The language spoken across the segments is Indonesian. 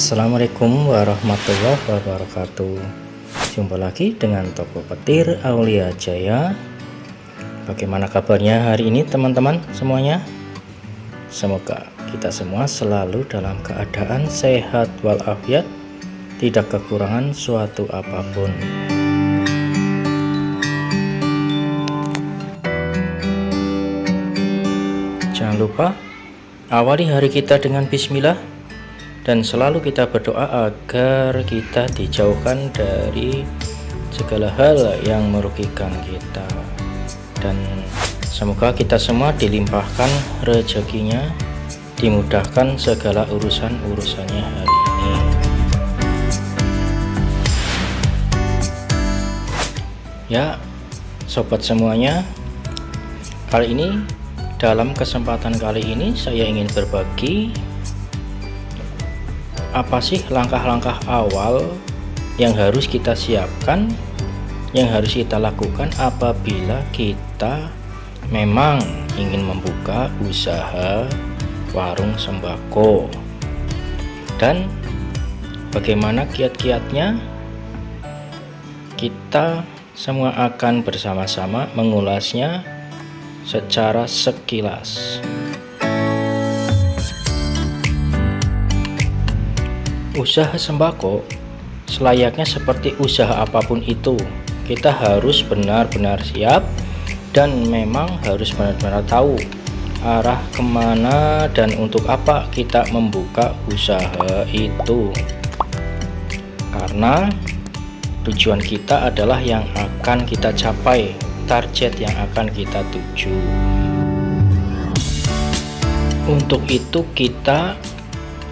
Assalamualaikum warahmatullahi wabarakatuh. Jumpa lagi dengan Toko Petir Aulia Jaya. Bagaimana kabarnya hari ini teman-teman semuanya? Semoga kita semua selalu dalam keadaan sehat walafiat, tidak kekurangan suatu apapun. Jangan lupa awali hari kita dengan bismillah, dan selalu kita berdoa agar kita dijauhkan dari segala hal yang merugikan kita, dan semoga kita semua dilimpahkan rezekinya, dimudahkan segala urusan-urusannya hari ini. Ya sobat semuanya, dalam kesempatan kali ini saya ingin berbagi apa sih langkah-langkah awal yang harus kita siapkan, yang harus kita lakukan apabila kita memang ingin membuka usaha warung sembako, dan bagaimana kiat-kiatnya. Kita semua akan bersama-sama mengulasnya secara sekilas. Usaha sembako selayaknya seperti usaha apapun itu, kita harus benar-benar siap dan memang harus benar-benar tahu arah kemana dan untuk apa kita membuka usaha itu, karena tujuan kita adalah yang akan kita capai, target yang akan kita tuju. Untuk itu kita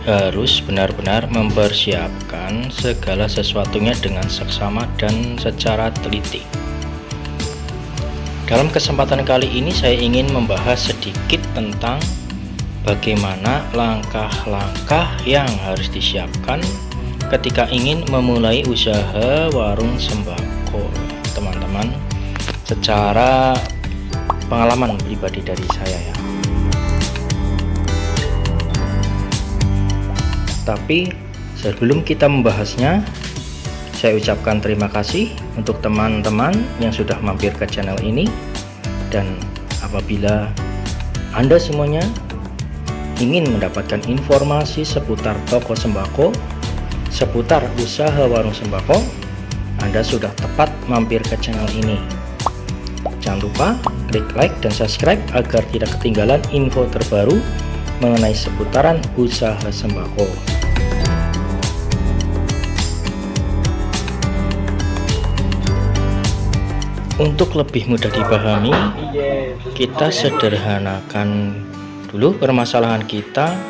harus benar-benar mempersiapkan segala sesuatunya dengan seksama dan secara teliti. Dalam kesempatan kali ini saya ingin membahas sedikit tentang bagaimana langkah-langkah yang harus disiapkan ketika ingin memulai usaha warung sembako, teman-teman, secara pengalaman pribadi dari saya ya. Tapi sebelum kita membahasnya, saya ucapkan terima kasih untuk teman-teman yang sudah mampir ke channel ini. Dan apabila Anda semuanya ingin mendapatkan informasi seputar toko sembako, seputar usaha warung sembako, Anda sudah tepat mampir ke channel ini. Jangan lupa klik like dan subscribe agar tidak ketinggalan info terbaru mengenai seputaran usaha sembako. Untuk lebih mudah dipahami, kita sederhanakan dulu permasalahan kita,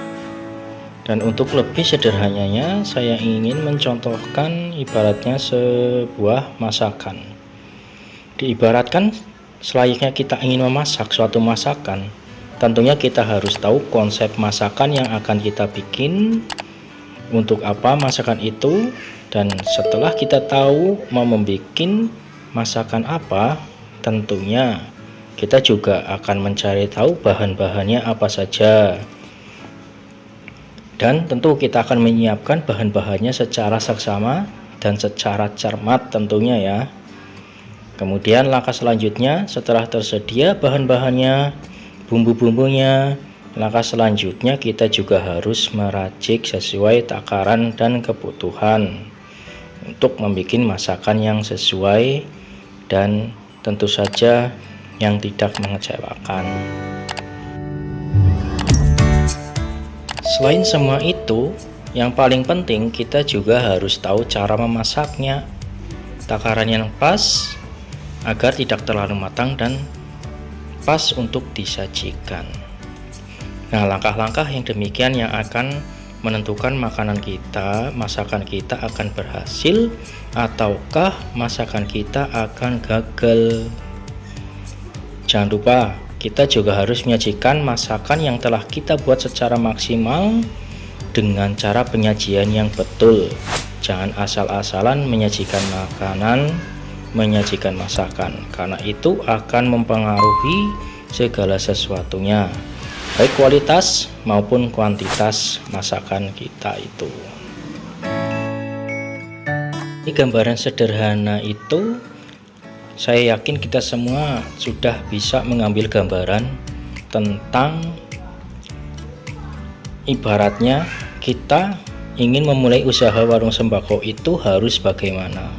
dan untuk lebih sederhananya saya ingin mencontohkan ibaratnya sebuah masakan. Diibaratkan selayaknya kita ingin memasak suatu masakan, tentunya kita harus tahu konsep masakan yang akan kita bikin, untuk apa masakan itu, dan setelah kita tahu mau membuat masakan apa, tentunya kita juga akan mencari tahu bahan-bahannya apa saja, dan tentu kita akan menyiapkan bahan-bahannya secara seksama dan secara cermat tentunya ya. Kemudian langkah selanjutnya, setelah tersedia bahan-bahannya, bumbu-bumbunya, langkah selanjutnya kita juga harus meracik sesuai takaran dan kebutuhan untuk membuat masakan yang sesuai dan tentu saja yang tidak mengecewakan. Selain semua itu, yang paling penting kita juga harus tahu cara memasaknya, takaran yang pas agar tidak terlalu matang dan pas untuk disajikan. Nah, langkah-langkah yang demikian yang akan menentukan makanan kita, masakan kita akan berhasil ataukah masakan kita akan gagal. Jangan lupa kita juga harus menyajikan masakan yang telah kita buat secara maksimal dengan cara penyajian yang betul. Jangan asal-asalan menyajikan makanan, menyajikan masakan, karena itu akan mempengaruhi segala sesuatunya, baik kualitas maupun kuantitas masakan kita itu. Ini gambaran sederhana itu, saya yakin kita semua sudah bisa mengambil gambaran tentang ibaratnya kita ingin memulai usaha warung sembako itu harus bagaimana.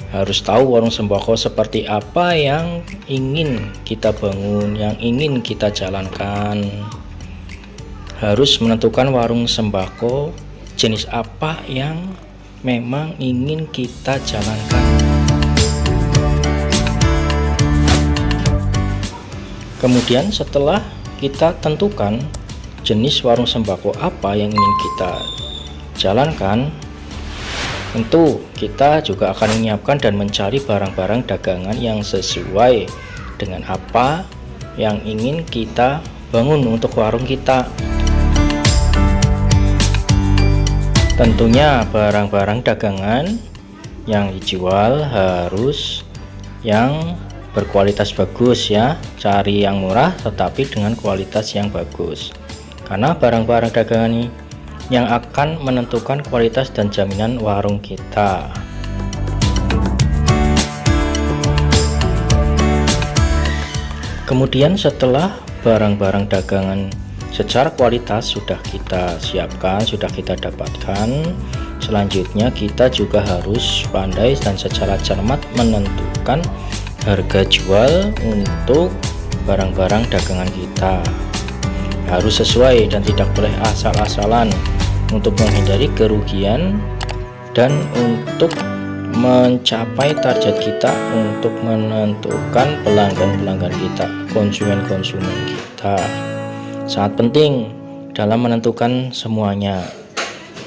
Harus tahu warung sembako seperti apa yang ingin kita bangun, yang ingin kita jalankan. Harus menentukan warung sembako jenis apa yang memang ingin kita jalankan. Kemudian setelah kita tentukan jenis warung sembako apa yang ingin kita jalankan, tentu kita juga akan menyiapkan dan mencari barang-barang dagangan yang sesuai dengan apa yang ingin kita bangun untuk warung kita. Tentunya barang-barang dagangan yang dijual harus yang berkualitas bagus ya. Cari yang murah tetapi dengan kualitas yang bagus, karena barang-barang dagangan ini yang akan menentukan kualitas dan jaminan warung kita. Kemudian setelah barang-barang dagangan secara kualitas sudah kita siapkan, sudah kita dapatkan, selanjutnya kita juga harus pandai dan secara cermat menentukan harga jual untuk barang-barang dagangan kita. Harus sesuai dan tidak boleh asal-asalan untuk menghindari kerugian dan untuk mencapai target kita untuk menentukan pelanggan-pelanggan kita, konsumen-konsumen kita. Sangat penting dalam menentukan semuanya,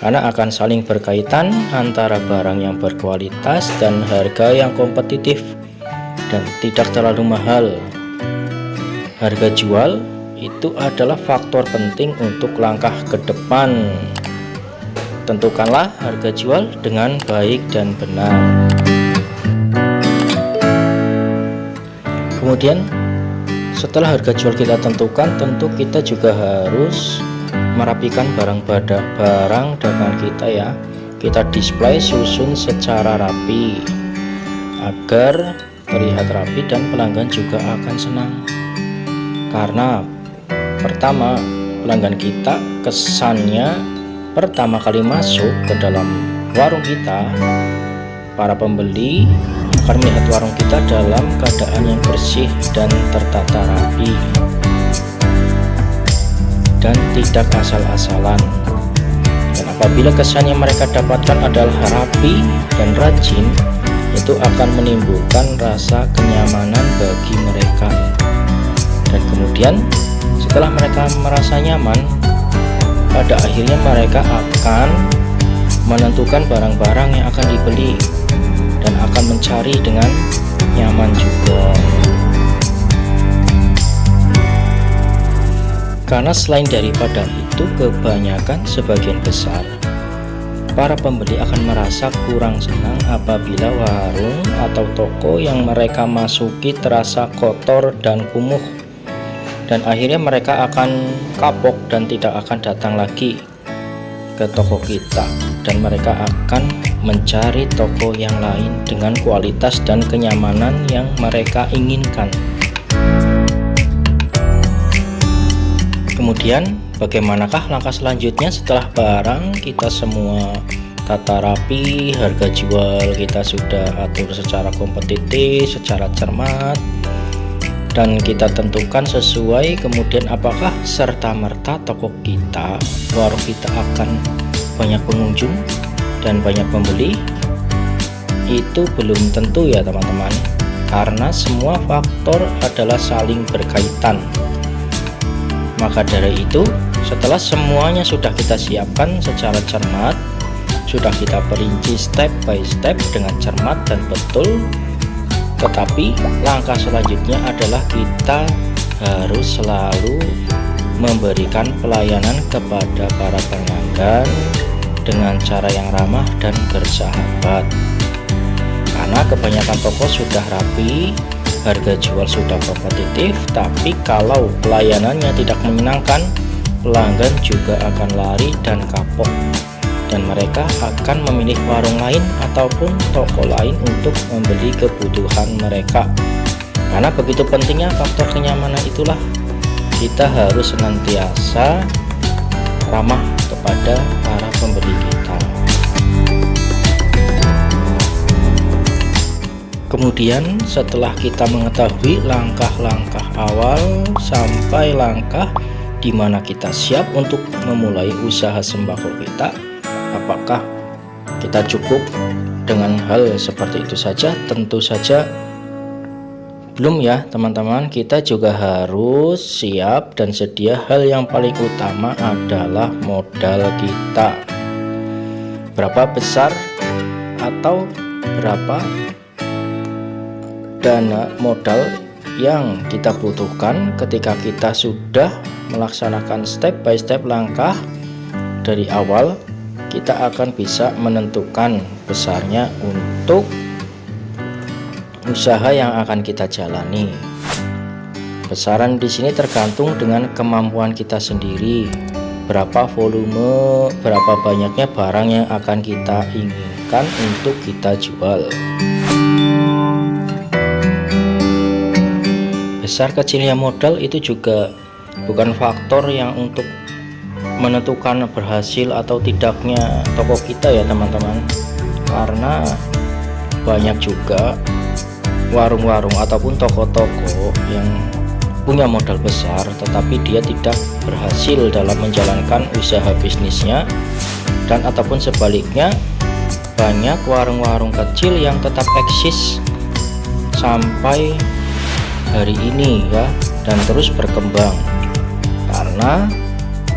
karena akan saling berkaitan antara barang yang berkualitas dan harga yang kompetitif dan tidak terlalu mahal. Harga jual itu adalah faktor penting untuk langkah ke depan. Tentukanlah harga jual dengan baik dan benar. Kemudian setelah harga jual kita tentukan, tentu kita juga harus merapikan barang dagangan kita ya. Kita display, susun secara rapi agar terlihat rapi dan pelanggan juga akan senang. Karena pertama, pelanggan kita kesannya pertama kali masuk ke dalam warung kita, para pembeli akan melihat warung kita dalam keadaan yang bersih dan tertata rapi dan tidak asal-asalan. Dan apabila kesan yang mereka dapatkan adalah rapi dan rajin, itu akan menimbulkan rasa kenyamanan bagi mereka. Dan kemudian setelah mereka merasa nyaman, pada akhirnya mereka akan menentukan barang-barang yang akan dibeli dan akan mencari dengan nyaman juga. Karena selain daripada itu, kebanyakan sebagian besar para pembeli akan merasa kurang senang apabila warung atau toko yang mereka masuki terasa kotor dan kumuh, dan akhirnya mereka akan kapok dan tidak akan datang lagi ke toko kita, dan mereka akan mencari toko yang lain dengan kualitas dan kenyamanan yang mereka inginkan. Kemudian bagaimanakah langkah selanjutnya setelah barang kita semua tata rapi, harga jual kita sudah atur secara kompetitif, secara cermat, dan kita tentukan sesuai. Kemudian apakah serta-merta toko kita, warung kita akan banyak pengunjung dan banyak pembeli? Itu belum tentu ya teman-teman, karena semua faktor adalah saling berkaitan. Maka dari itu, setelah semuanya sudah kita siapkan secara cermat, sudah kita perinci step by step dengan cermat dan betul, tetapi langkah selanjutnya adalah kita harus selalu memberikan pelayanan kepada para pelanggan dengan cara yang ramah dan bersahabat. Karena kebanyakan toko sudah rapi, harga jual sudah kompetitif, tapi kalau pelayanannya tidak menyenangkan, pelanggan juga akan lari dan kapok. dan mereka akan memilih warung lain ataupun toko lain untuk membeli kebutuhan mereka. Karena begitu pentingnya faktor kenyamanan itulah kita harus senantiasa ramah kepada para pembeli kita. Kemudian setelah kita mengetahui langkah-langkah awal sampai langkah di mana kita siap untuk memulai usaha sembako kita, apakah kita cukup dengan hal seperti itu saja? Tentu saja belum ya teman-teman. Kita juga harus siap dan sedia. Hal yang paling utama adalah modal kita. Berapa besar atau berapa dana modal yang kita butuhkan ketika kita sudah melaksanakan step by step langkah dari awal, kita akan bisa menentukan besarnya untuk usaha yang akan kita jalani. Besaran di sini tergantung dengan kemampuan kita sendiri, berapa volume, berapa banyaknya barang yang akan kita inginkan untuk kita jual. Besar kecilnya modal itu juga bukan faktor yang untuk menentukan berhasil atau tidaknya toko kita ya teman-teman, karena banyak juga warung-warung ataupun toko-toko yang punya modal besar tetapi dia tidak berhasil dalam menjalankan usaha bisnisnya, dan ataupun sebaliknya banyak warung-warung kecil yang tetap eksis sampai hari ini ya, dan terus berkembang. Karena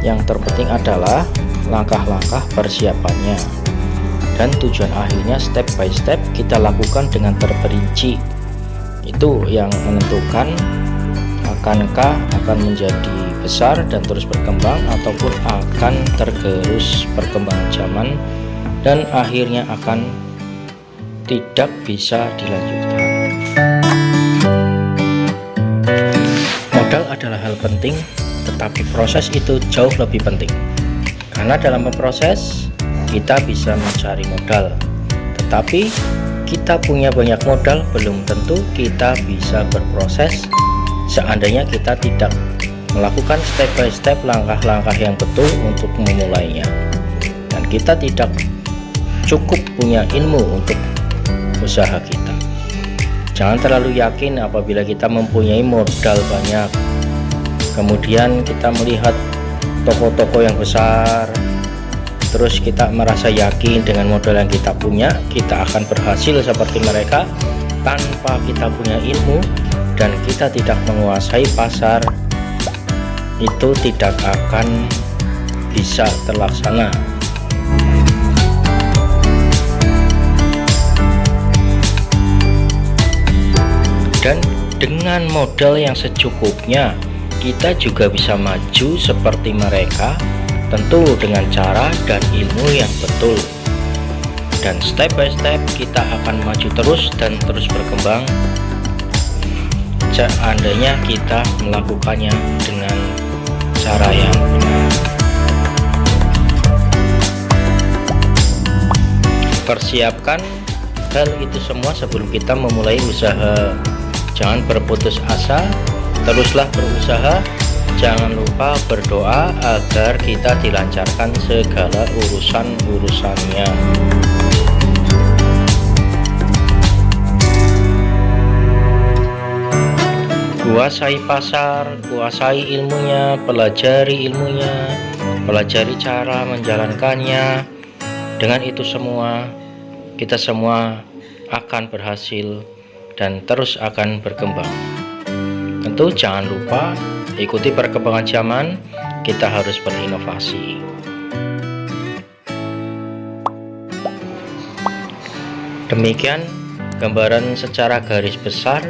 yang terpenting adalah langkah-langkah persiapannya, dan tujuan akhirnya step by step kita lakukan dengan terperinci. Itu yang menentukan akankah akan menjadi besar dan terus berkembang ataupun akan tergerus perkembangan zaman dan akhirnya akan tidak bisa dilanjutkan. Modal adalah hal penting, tetapi proses itu jauh lebih penting. Karena dalam proses kita bisa mencari modal, tetapi kita punya banyak modal belum tentu kita bisa berproses seandainya kita tidak melakukan step by step langkah-langkah yang betul untuk memulainya, dan kita tidak cukup punya ilmu untuk usaha kita. Jangan terlalu yakin apabila kita mempunyai modal banyak, kemudian kita melihat toko-toko yang besar, terus kita merasa yakin dengan modal yang kita punya kita akan berhasil seperti mereka, tanpa kita punya ilmu dan kita tidak menguasai pasar, itu tidak akan bisa terlaksana. Dan dengan modal yang secukupnya kita juga bisa maju seperti mereka, tentu dengan cara dan ilmu yang betul. Dan step by step kita akan maju terus dan terus berkembang seandainya kita melakukannya dengan cara yang benar. Persiapkan hal itu semua sebelum kita memulai usaha. Jangan berputus asa, teruslah berusaha. Jangan lupa berdoa agar kita dilancarkan segala urusan-urusannya. Kuasai pasar, kuasai ilmunya, pelajari ilmunya, pelajari cara menjalankannya. Dengan itu semua, kita semua akan berhasil dan terus akan berkembang. Tentu jangan lupa ikuti perkembangan zaman, kita harus berinovasi. Demikian gambaran secara garis besar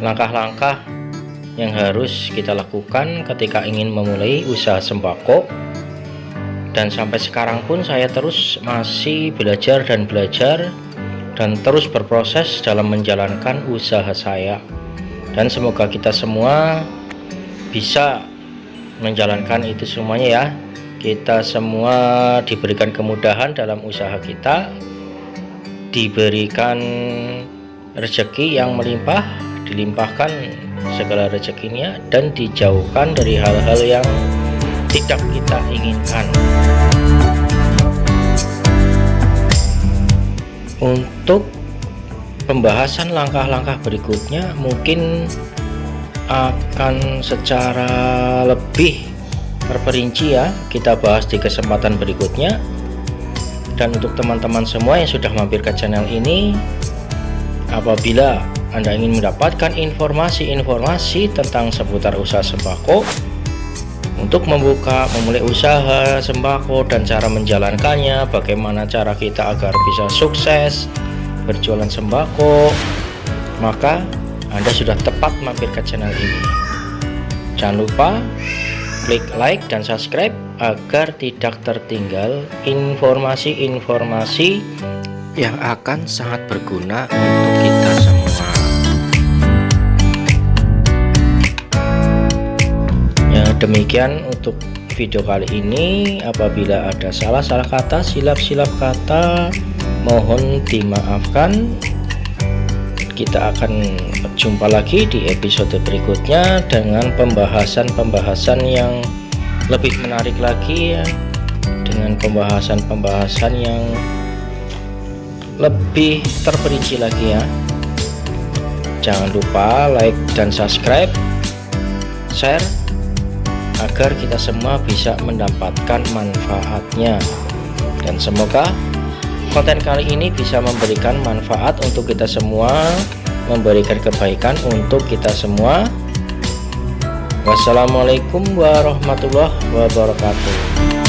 langkah-langkah yang harus kita lakukan ketika ingin memulai usaha sembako. Dan sampai sekarang pun saya terus masih belajar dan terus berproses dalam menjalankan usaha saya. Dan semoga kita semua bisa menjalankan itu semuanya ya. kita semua diberikan kemudahan dalam usaha kita, diberikan rezeki yang melimpah, dilimpahkan segala rezekinya, dan dijauhkan dari hal-hal yang tidak kita inginkan. Untuk pembahasan langkah-langkah berikutnya mungkin akan secara lebih terperinci ya, kita bahas di kesempatan berikutnya. Dan untuk teman-teman semua yang sudah mampir ke channel ini, apabila Anda ingin mendapatkan informasi-informasi tentang seputar usaha sembako, untuk memulai usaha sembako dan cara menjalankannya, bagaimana cara kita agar bisa sukses berjualan sembako, maka Anda sudah tepat mampir ke channel ini. Jangan lupa klik like dan subscribe agar tidak tertinggal informasi-informasi yang akan sangat berguna untuk kita semua. Ya, demikian untuk video kali ini. Apabila ada salah-salah kata, silap-silap kata, mohon dimaafkan. Kita akan berjumpa lagi di episode berikutnya dengan pembahasan-pembahasan yang lebih menarik lagi ya, dengan pembahasan-pembahasan yang lebih terperinci lagi ya. Jangan lupa like dan subscribe, share, agar kita semua bisa mendapatkan manfaatnya. Dan semoga konten kali ini bisa memberikan manfaat untuk kita semua, memberikan kebaikan untuk kita semua. Wassalamualaikum warahmatullahi wabarakatuh.